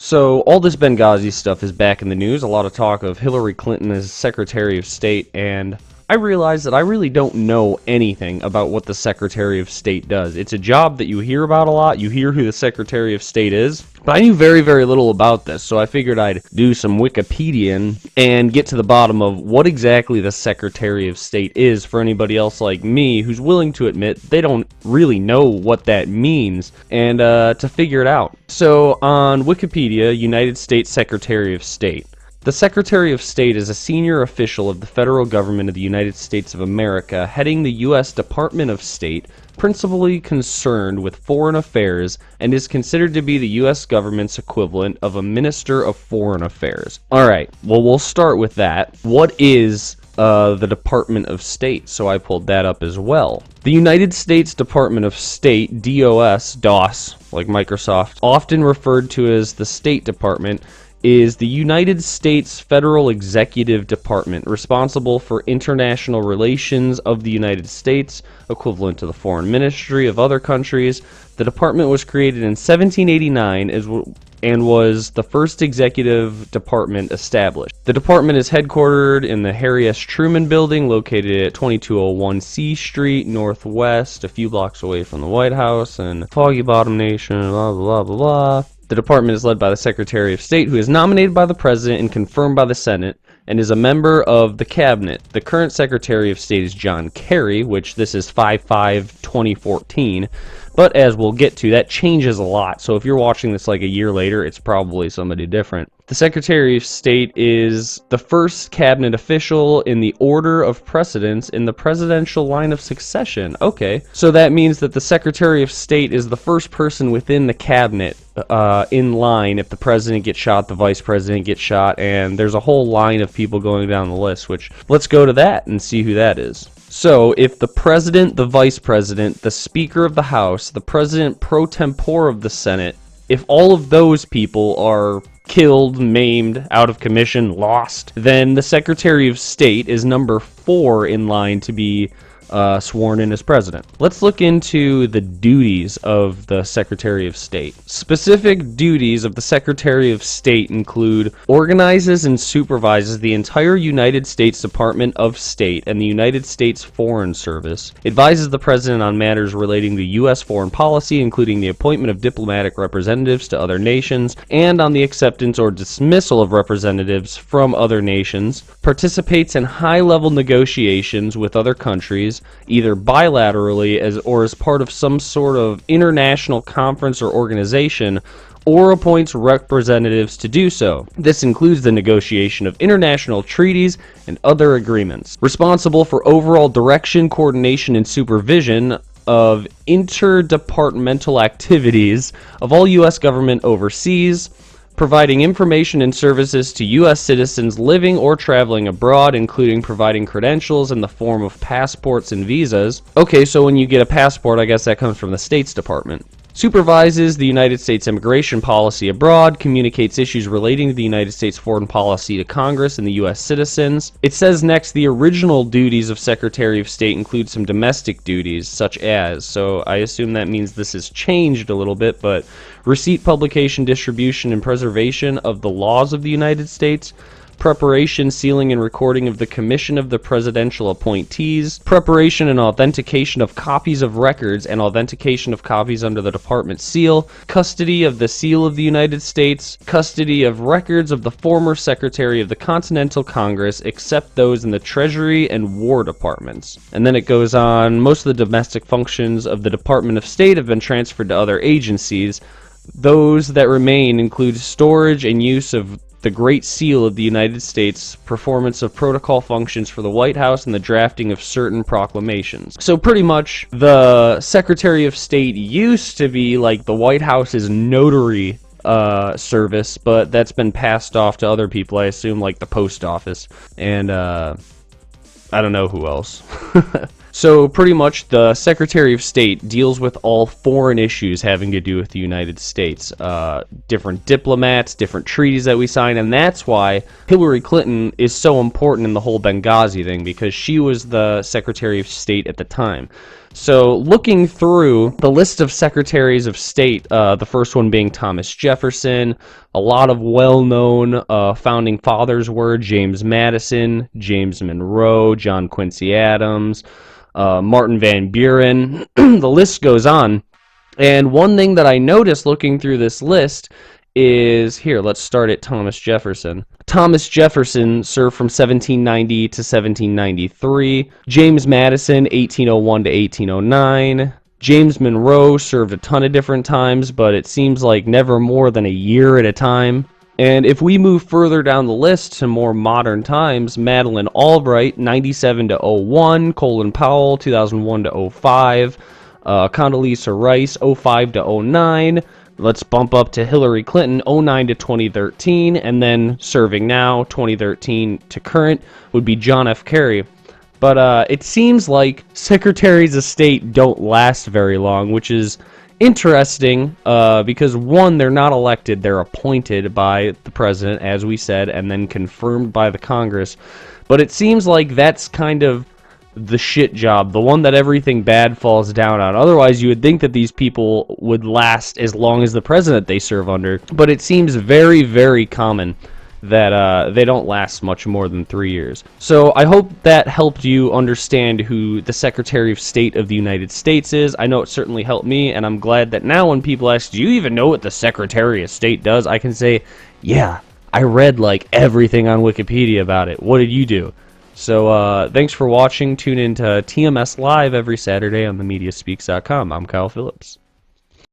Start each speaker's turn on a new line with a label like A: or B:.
A: So all this Benghazi stuff is back in the news. A lot of talk of Hillary Clinton as Secretary of State, and I realize that I really don't know anything about what the Secretary of State does. It's a job that you hear about a lot. You hear who the Secretary of State is, but I knew very, very little about this, so I figured I'd do some Wikipediaing and get to the bottom of what exactly the Secretary of State is for anybody else like me who's willing to admit they don't really know what that means, and to figure it out. So on Wikipedia, United States Secretary of State. The Secretary of State is a senior official of the federal government of the United States of America, heading the U.S. Department of State, principally concerned with foreign affairs, and is considered to be the U.S. government's equivalent of a Minister of Foreign Affairs. Alright, well, we'll start with that. What is the Department of State? So I pulled that up as well. The United States Department of State, DOS, like Microsoft, often referred to as the State Department, is the United States Federal Executive Department, responsible for international relations of the United States, equivalent to the foreign ministry of other countries. The department was created in 1789 and was the first executive department established. The department is headquartered in the Harry S. Truman Building, located at 2201 C Street, Northwest, a few blocks away from the White House, and Foggy Bottom Nation, blah, blah, blah, blah, blah. The department is led by the Secretary of State, who is nominated by the President and confirmed by the Senate, and is a member of the Cabinet. The current Secretary of State is John Kerry, which this is 5/5/2014, but as we'll get to, that changes a lot, so if you're watching this like a year later, it's probably somebody different. The Secretary of State is the first cabinet official in the order of precedence in the presidential line of succession. Okay, so that means that the Secretary of State is the first person within the cabinet in line. If the president gets shot, the vice president gets shot, and there's a whole line of people going down the list, which let's go to that and see who that is. So, if the president, the vice president, the speaker of the House, the president pro tempore of the Senate, if all of those people are killed, maimed, out of commission, lost, then the Secretary of State is number 4 in line to be sworn in as president. Let's look into the duties of the Secretary of State. Specific duties of the Secretary of State include organizes and supervises the entire United States Department of State and the United States Foreign Service, advises the President on matters relating to U.S. foreign policy, including the appointment of diplomatic representatives to other nations, and on the acceptance or dismissal of representatives from other nations, participates in high-level negotiations with other countries, either bilaterally or as part of some sort of international conference or organization, or appoints representatives to do so. This includes the negotiation of international treaties and other agreements. Responsible for overall direction, coordination, and supervision of interdepartmental activities of all U.S. government overseas, providing information and services to U.S. citizens living or traveling abroad, including providing credentials in the form of passports and visas. Okay, so when you get a passport, I guess that comes from the State's Department. Supervises the United States immigration policy abroad, communicates issues relating to the United States foreign policy to Congress and the U.S. citizens. It says next, the original duties of Secretary of State include some domestic duties, such as, so I assume that means this has changed a little bit, but receipt, publication, distribution, and preservation of the laws of the United States, preparation, sealing, and recording of the commission of the presidential appointees, preparation and authentication of copies of records and authentication of copies under the department seal, custody of the seal of the United States, custody of records of the former Secretary of the Continental Congress, except those in the Treasury and War Departments. And then it goes on, most of the domestic functions of the Department of State have been transferred to other agencies. Those that remain include storage and use of the Great Seal of the United States, performance of protocol functions for the White House, and the drafting of certain proclamations. So pretty much, the Secretary of State used to be like the White House's notary service, but that's been passed off to other people, I assume, like the post office, and I don't know who else. So pretty much the Secretary of State deals with all foreign issues having to do with the United States. Different diplomats, different treaties that we sign, and that's why Hillary Clinton is so important in the whole Benghazi thing, because she was the Secretary of State at the time. So looking through the list of secretaries of state, the first one being Thomas Jefferson, a lot of well-known founding fathers were James Madison, James Monroe, John Quincy Adams, Martin Van Buren. The list goes on. And one thing that I noticed looking through this list is, here, let's start at Thomas Jefferson. Thomas Jefferson served from 1790 to 1793. James Madison, 1801 to 1809. James Monroe served a ton of different times, but it seems like never more than a year at a time. And if we move further down the list to more modern times, Madeleine Albright, 97 to 01. Colin Powell, 2001 to 05. Condoleezza Rice, 05 to 09. Let's bump up to Hillary Clinton, 09 to 2013, and then serving now, 2013 to current, would be John F. Kerry. But it seems like secretaries of state don't last very long, which is interesting because, one, they're not elected, they're appointed by the president, as we said, and then confirmed by the Congress. But it seems like that's kind of the shit job, the one that everything bad falls down on. Otherwise, you would think that these people would last as long as the president they serve under. But it seems very, very common that they don't last much more than 3 years. So I hope that helped you understand who the Secretary of State of the United States is. I know it certainly helped me, and I'm glad that now when people ask, do you even know what the Secretary of State does? I can say, yeah, I read like everything on Wikipedia about it. What did you do? So thanks for watching. Tune in to TMS Live every Saturday on themediaspeaks.com. I'm Kyle Phillips.